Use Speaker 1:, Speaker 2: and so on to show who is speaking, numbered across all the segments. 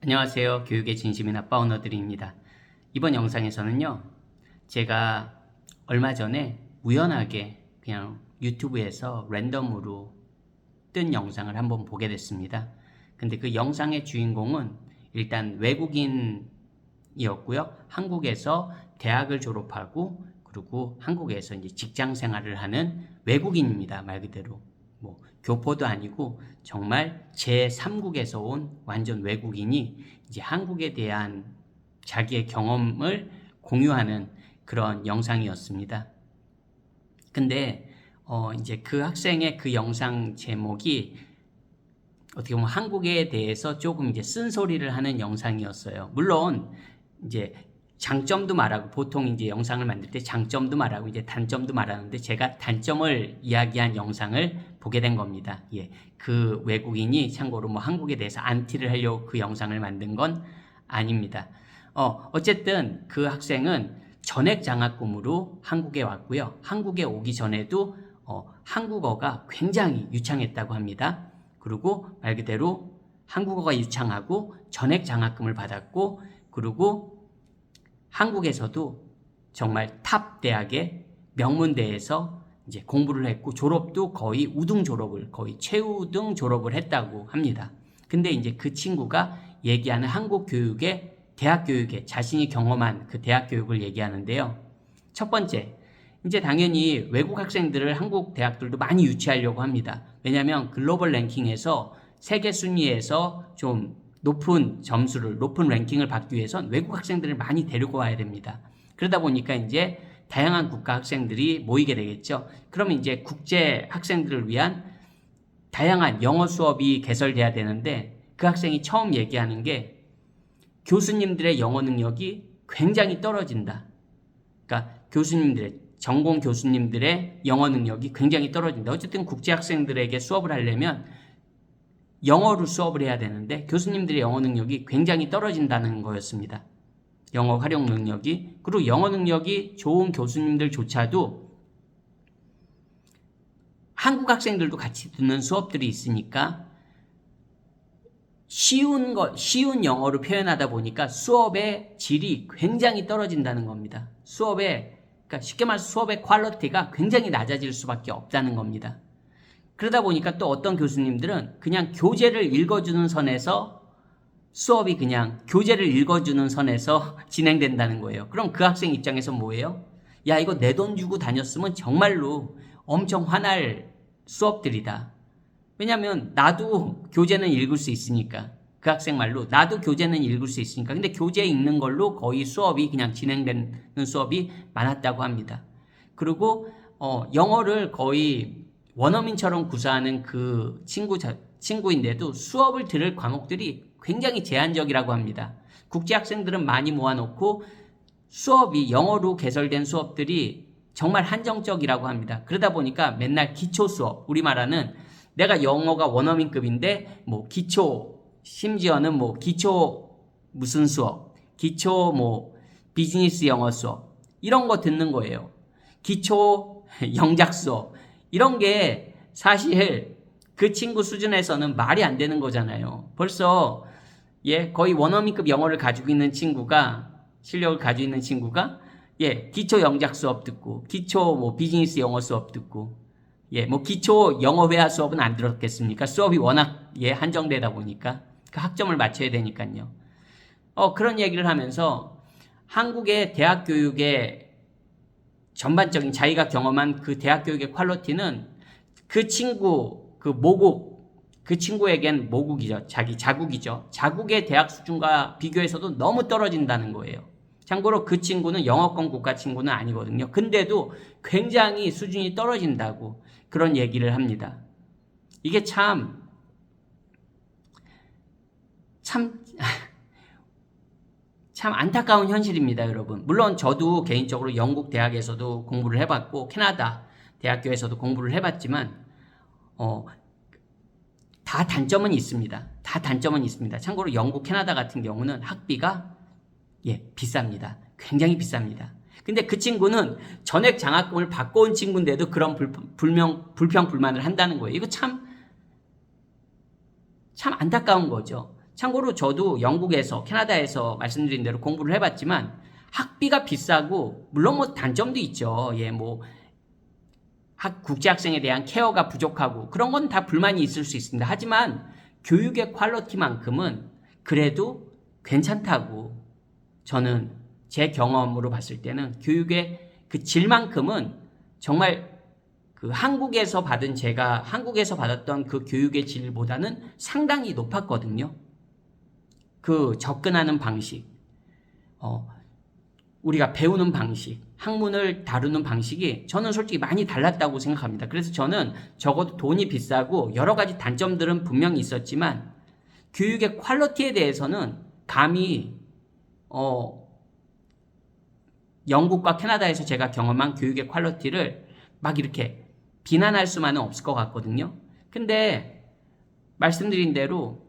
Speaker 1: 안녕하세요. 교육의 진심인 아빠 언어들입니다. 이번 영상에서는요, 제가 얼마 전에 우연하게 그냥 유튜브에서 랜덤으로 뜬 영상을 한번 보게 됐습니다. 근데 그 영상의 주인공은 일단 외국인이었고요. 한국에서 대학을 졸업하고 그리고 한국에서 이제 직장 생활을 하는 외국인입니다. 말 그대로. 뭐 교포도 아니고 정말 제3국에서 온 완전 외국인이 이제 한국에 대한 자기의 경험을 공유하는 그런 영상이었습니다. 근데 이제 그 학생의 그 영상 제목이 어떻게 보면 한국에 대해서 조금 이제 쓴소리를 하는 영상이었어요. 물론 이제 장점도 말하고, 보통 이제 영상을 만들 때 장점도 말하고 이제 단점도 말하는데, 제가 단점을 이야기한 영상을 보게 된 겁니다. 예. 그 외국인이 참고로 뭐 한국에 대해서 안티를 하려고 그 영상을 만든 건 아닙니다. 어쨌든 그 학생은 전액 장학금으로 한국에 왔고요. 한국에 오기 전에도 한국어가 굉장히 유창했다고 합니다. 그리고 말 그대로 한국어가 유창하고 전액 장학금을 받았고, 그리고 한국에서도 정말 탑 대학의 명문대에서 이제 공부를 했고, 졸업도 거의 우등 졸업을, 거의 최우등 졸업을 했다고 합니다. 근데 이제 그 친구가 얘기하는 한국 교육의, 대학 교육에 자신이 경험한 그 대학 교육을 얘기하는데요. 첫 번째, 이제 당연히 외국 학생들을 한국 대학들도 많이 유치하려고 합니다. 왜냐하면 글로벌 랭킹에서 세계 순위에서 좀 높은 점수를, 높은 랭킹을 받기 위해선 외국 학생들을 많이 데리고 와야 됩니다. 그러다 보니까 이제 다양한 국가 학생들이 모이게 되겠죠. 그러면 이제 국제 학생들을 위한 다양한 영어 수업이 개설돼야 되는데, 그 학생이 처음 얘기하는 게 교수님들의 영어 능력이 굉장히 떨어진다. 그러니까 전공 교수님들의 영어 능력이 굉장히 떨어진다. 어쨌든 국제 학생들에게 수업을 하려면 영어로 수업을 해야 되는데 교수님들의 영어 능력이 굉장히 떨어진다는 거였습니다. 영어 활용 능력이. 그리고 영어 능력이 좋은 교수님들조차도 한국 학생들도 같이 듣는 수업들이 있으니까 쉬운 영어로 표현하다 보니까 수업의 질이 굉장히 떨어진다는 겁니다. 그러니까 쉽게 말해서 수업의 퀄리티가 굉장히 낮아질 수밖에 없다는 겁니다. 그러다 보니까 또 어떤 교수님들은 그냥 교재를 읽어주는 선에서 수업이 그냥 교재를 읽어주는 선에서 진행된다는 거예요. 그럼 그 학생 입장에서 뭐예요? 야, 이거 내 돈 주고 다녔으면 정말로 엄청 화날 수업들이다. 왜냐면 나도 교재는 읽을 수 있으니까. 그 학생 말로 나도 교재는 읽을 수 있으니까. 근데 교재 읽는 걸로 거의 수업이 그냥 진행되는 수업이 많았다고 합니다. 그리고 영어를 거의 원어민처럼 구사하는 그 친구인데도 수업을 들을 과목들이 굉장히 제한적이라고 합니다. 국제 학생들은 많이 모아놓고 수업이 영어로 개설된 수업들이 정말 한정적이라고 합니다. 그러다 보니까 맨날 기초 수업, 우리 말하는 내가 영어가 원어민급인데 뭐 기초, 심지어는 뭐 기초 무슨 수업, 기초 뭐 비즈니스 영어 수업, 이런 거 듣는 거예요. 기초 영작 수업, 이런 게 사실 그 친구 수준에서는 말이 안 되는 거잖아요. 벌써 거의 원어민급 영어를 가지고 있는 친구가, 실력을 가지고 있는 친구가 기초 영작 수업 듣고, 기초 뭐 비즈니스 영어 수업 듣고, 뭐 기초 영어 회화 수업은 안 들었겠습니까? 수업이 워낙 한정되다 보니까 그 학점을 맞춰야 되니까요. 그런 얘기를 하면서 한국의 대학 교육의 전반적인 자기가 경험한 그 대학 교육의 퀄리티는 그 친구, 그 친구에겐 모국이죠. 자기 자국이죠. 자국의 대학 수준과 비교해서도 너무 떨어진다는 거예요. 참고로 그 친구는 영어권 국가 친구는 아니거든요. 근데도 굉장히 수준이 떨어진다고 그런 얘기를 합니다. 이게 참 안타까운 현실입니다, 여러분. 물론 저도 개인적으로 영국 대학에서도 공부를 해봤고 캐나다 대학교에서도 공부를 해봤지만 다 단점은 있습니다. 참고로 영국, 캐나다 같은 경우는 학비가 비쌉니다. 굉장히 비쌉니다. 근데 그 친구는 전액 장학금을 받고 온 친구인데도 그런 불평, 불만을 한다는 거예요. 이거 참 안타까운 거죠. 참고로 저도 영국에서, 캐나다에서 말씀드린 대로 공부를 해봤지만 학비가 비싸고 물론 뭐 단점도 있죠. 예, 뭐 국제학생에 대한 케어가 부족하고 그런 건 다 불만이 있을 수 있습니다. 하지만 교육의 퀄리티만큼은 그래도 괜찮다고 저는 제 경험으로 봤을 때는 교육의 그 질만큼은 정말 그 한국에서 받았던 그 교육의 질보다는 상당히 높았거든요. 그 접근하는 방식, 우리가 배우는 방식, 학문을 다루는 방식이 저는 솔직히 많이 달랐다고 생각합니다. 그래서 저는 적어도 돈이 비싸고 여러 가지 단점들은 분명히 있었지만 교육의 퀄리티에 대해서는 감히 영국과 캐나다에서 제가 경험한 교육의 퀄리티를 막 이렇게 비난할 수만은 없을 것 같거든요. 근데 말씀드린 대로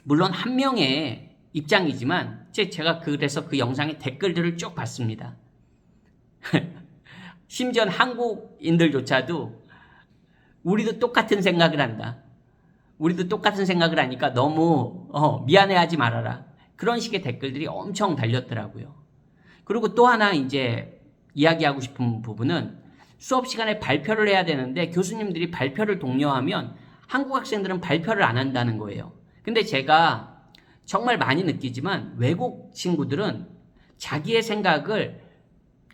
Speaker 1: 물론 한 명의 입장이지만 제가 그래서 그 영상의 댓글들을 쭉 봤습니다. 심지어 한국인들조차도 우리도 똑같은 생각을 한다. 우리도 똑같은 생각을 하니까 너무 미안해하지 말아라. 그런 식의 댓글들이 엄청 달렸더라고요. 그리고 또 하나 이제 이야기하고 싶은 부분은 수업 시간에 발표를 해야 되는데 교수님들이 발표를 독려하면 한국 학생들은 발표를 안 한다는 거예요. 근데 제가 정말 많이 느끼지만 외국 친구들은 자기의 생각을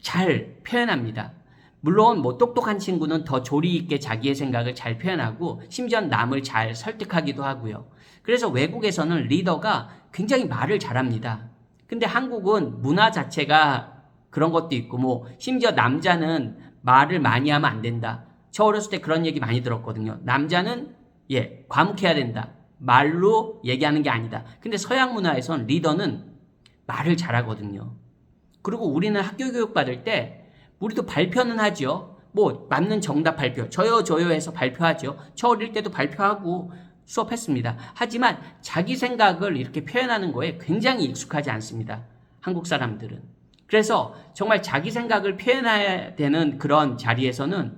Speaker 1: 잘 표현합니다. 물론 뭐 똑똑한 친구는 더 조리 있게 자기의 생각을 잘 표현하고 심지어 남을 잘 설득하기도 하고요. 그래서 외국에서는 리더가 굉장히 말을 잘합니다. 근데 한국은 문화 자체가 그런 것도 있고 뭐 심지어 남자는 말을 많이 하면 안 된다. 저 어렸을 때 그런 얘기 많이 들었거든요. 남자는 과묵해야 된다. 말로 얘기하는 게 아니다. 근데 서양 문화에선 리더는 말을 잘하거든요. 그리고 우리는 학교 교육 받을 때 우리도 발표는 하죠. 뭐 맞는 정답 발표, 저요 해서 발표하죠. 저 어릴 때도 발표하고 수업했습니다. 하지만 자기 생각을 이렇게 표현하는 거에 굉장히 익숙하지 않습니다. 한국 사람들은. 그래서 정말 자기 생각을 표현해야 되는 그런 자리에서는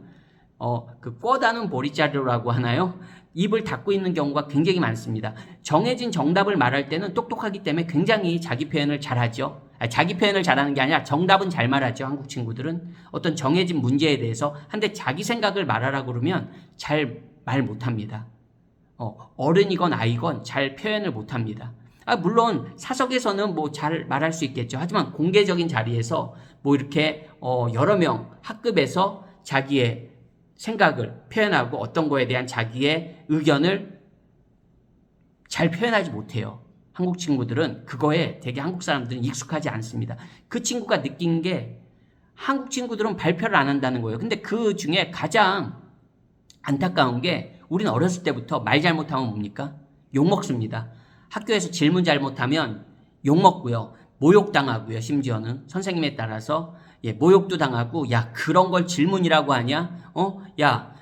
Speaker 1: 그 꿔다는 보리자루라고 하나요? 입을 닫고 있는 경우가 굉장히 많습니다. 정해진 정답을 말할 때는 똑똑하기 때문에 굉장히 자기 표현을 잘하죠. 자기 표현을 잘하는 게 아니라 정답은 잘 말하죠. 한국 친구들은 어떤 정해진 문제에 대해서. 한데 자기 생각을 말하라고 그러면 잘 말 못합니다. 어른이건 아이건 잘 표현을 못합니다. 물론 사석에서는 뭐 잘 말할 수 있겠죠. 하지만 공개적인 자리에서 뭐 이렇게 여러 명 학급에서 자기의 생각을 표현하고 어떤 거에 대한 자기의 의견을 잘 표현하지 못해요. 한국 친구들은 그거에 되게 한국 사람들은 익숙하지 않습니다. 그 친구가 느낀 게 한국 친구들은 발표를 안 한다는 거예요. 근데 그 중에 가장 안타까운 게 우리는 어렸을 때부터 말 잘못하면 뭡니까? 욕먹습니다. 학교에서 질문 잘못하면 욕먹고요. 모욕당하고요. 심지어는 선생님에 따라서 모욕도 당하고 야 그런 걸 질문이라고 하냐? 야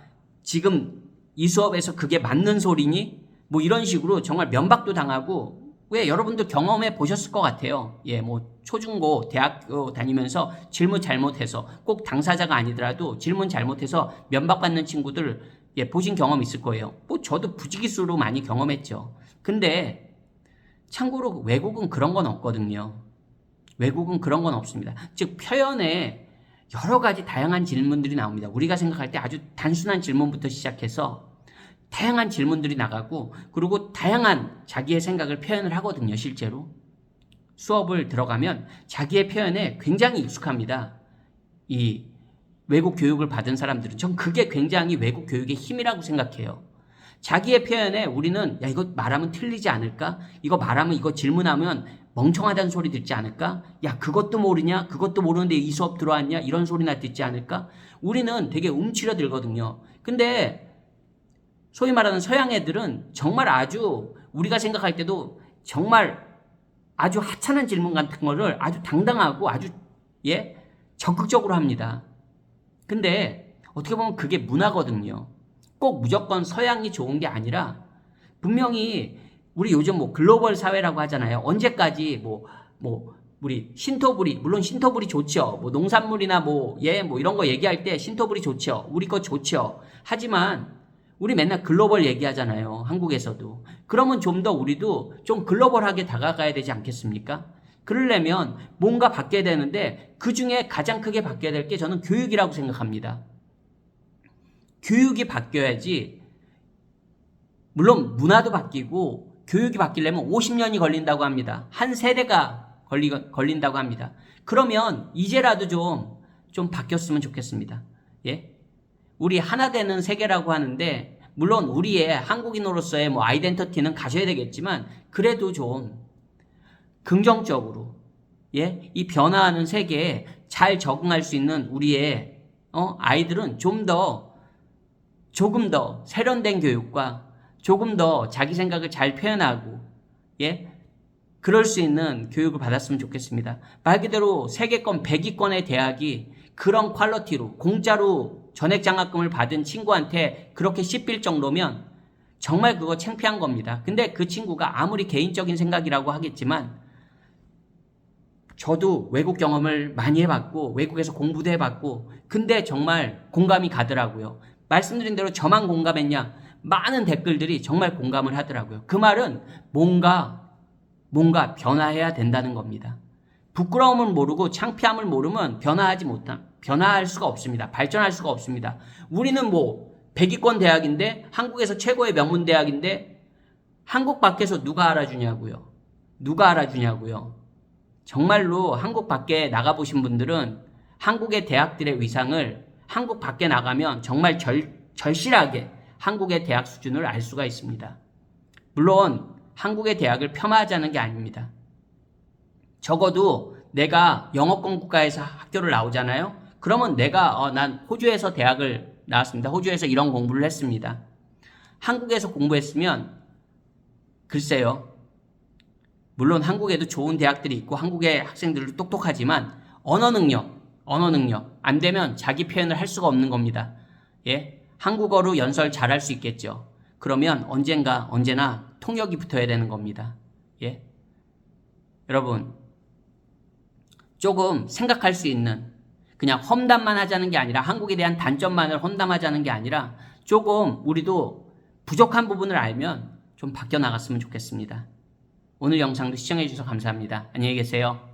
Speaker 1: 지금 이 수업에서 그게 맞는 소리니? 뭐 이런 식으로 정말 면박도 당하고 왜 여러분들 경험해 보셨을 것 같아요. 뭐 초중고 대학교 다니면서 질문 잘못해서 꼭 당사자가 아니더라도 질문 잘못해서 면박받는 친구들 보신 경험 있을 거예요. 뭐 저도 부지기수로 많이 경험했죠. 근데 참고로 외국은 그런 건 없거든요. 외국은 그런 건 없습니다. 즉 표현에 여러 가지 다양한 질문들이 나옵니다. 우리가 생각할 때 아주 단순한 질문부터 시작해서 다양한 질문들이 나가고 그리고 다양한 자기의 생각을 표현을 하거든요. 실제로 수업을 들어가면 자기의 표현에 굉장히 익숙합니다. 이 외국 교육을 받은 사람들은 전 그게 굉장히 외국 교육의 힘이라고 생각해요. 자기의 표현에 우리는 야 이거 말하면 틀리지 않을까? 이거 말하면 이거 질문하면 멍청하다는 소리 듣지 않을까? 야 그것도 모르냐? 그것도 모르는데 이 수업 들어왔냐? 이런 소리나 듣지 않을까? 우리는 되게 움츠러들거든요. 근데 소위 말하는 서양 애들은 정말 아주 우리가 생각할 때도 정말 아주 하찮은 질문 같은 거를 아주 당당하고 아주 적극적으로 합니다. 근데 어떻게 보면 그게 문화거든요. 꼭 무조건 서양이 좋은 게 아니라 분명히 우리 요즘 뭐 글로벌 사회라고 하잖아요. 언제까지 우리 신토부리 물론 신토부리 좋죠. 뭐 농산물이나 뭐 이런 거 얘기할 때 신토부리 좋죠. 우리 거 좋죠. 하지만 우리 맨날 글로벌 얘기하잖아요. 한국에서도. 그러면 좀 더 우리도 좀 글로벌하게 다가가야 되지 않겠습니까? 그러려면 뭔가 바뀌어야 되는데 그 중에 가장 크게 바뀌어야 될 게 저는 교육이라고 생각합니다. 교육이 바뀌어야지, 물론 문화도 바뀌고 교육이 바뀌려면 50년이 걸린다고 합니다. 한 세대가 걸린다고 합니다. 그러면 이제라도 좀 바뀌었으면 좋겠습니다. 예? 우리 하나 되는 세계라고 하는데, 물론 우리의 한국인으로서의 뭐 아이덴티티는 가져야 되겠지만, 그래도 좀 긍정적으로, 예? 이 변화하는 세계에 잘 적응할 수 있는 우리의 아이들은 조금 더 세련된 교육과 조금 더 자기 생각을 잘 표현하고, 예? 그럴 수 있는 교육을 받았으면 좋겠습니다. 말 그대로 세계권 100위권의 대학이 그런 퀄리티로 공짜로 전액 장학금을 받은 친구한테 그렇게 씹힐 정도면 정말 그거 창피한 겁니다. 근데 그 친구가 아무리 개인적인 생각이라고 하겠지만, 저도 외국 경험을 많이 해봤고 외국에서 공부도 해봤고, 근데 정말 공감이 가더라고요. 말씀드린 대로 저만 공감했냐? 많은 댓글들이 정말 공감을 하더라고요. 그 말은 뭔가 변화해야 된다는 겁니다. 부끄러움을 모르고 창피함을 모르면 변화할 수가 없습니다. 발전할 수가 없습니다. 우리는 뭐 100위권 대학인데, 한국에서 최고의 명문 대학인데 한국 밖에서 누가 알아주냐고요. 정말로 한국 밖에 나가보신 분들은 한국의 대학들의 위상을 한국 밖에 나가면 정말 절실하게 한국의 대학 수준을 알 수가 있습니다. 물론 한국의 대학을 폄하하자는 게 아닙니다. 적어도 내가 영어권 국가에서 학교를 나오잖아요. 그러면 난 호주에서 대학을 나왔습니다. 호주에서 이런 공부를 했습니다. 한국에서 공부했으면, 글쎄요, 물론 한국에도 좋은 대학들이 있고 한국의 학생들도 똑똑하지만 언어 능력 안 되면 자기 표현을 할 수가 없는 겁니다. 예? 한국어로 연설 잘할 수 있겠죠. 그러면 언제나 통역이 붙어야 되는 겁니다. 예? 여러분, 조금 생각할 수 있는, 그냥 험담만 하자는 게 아니라, 한국에 대한 단점만을 험담하자는 게 아니라 조금 우리도 부족한 부분을 알면 좀 바뀌어 나갔으면 좋겠습니다. 오늘 영상도 시청해 주셔서 감사합니다. 안녕히 계세요.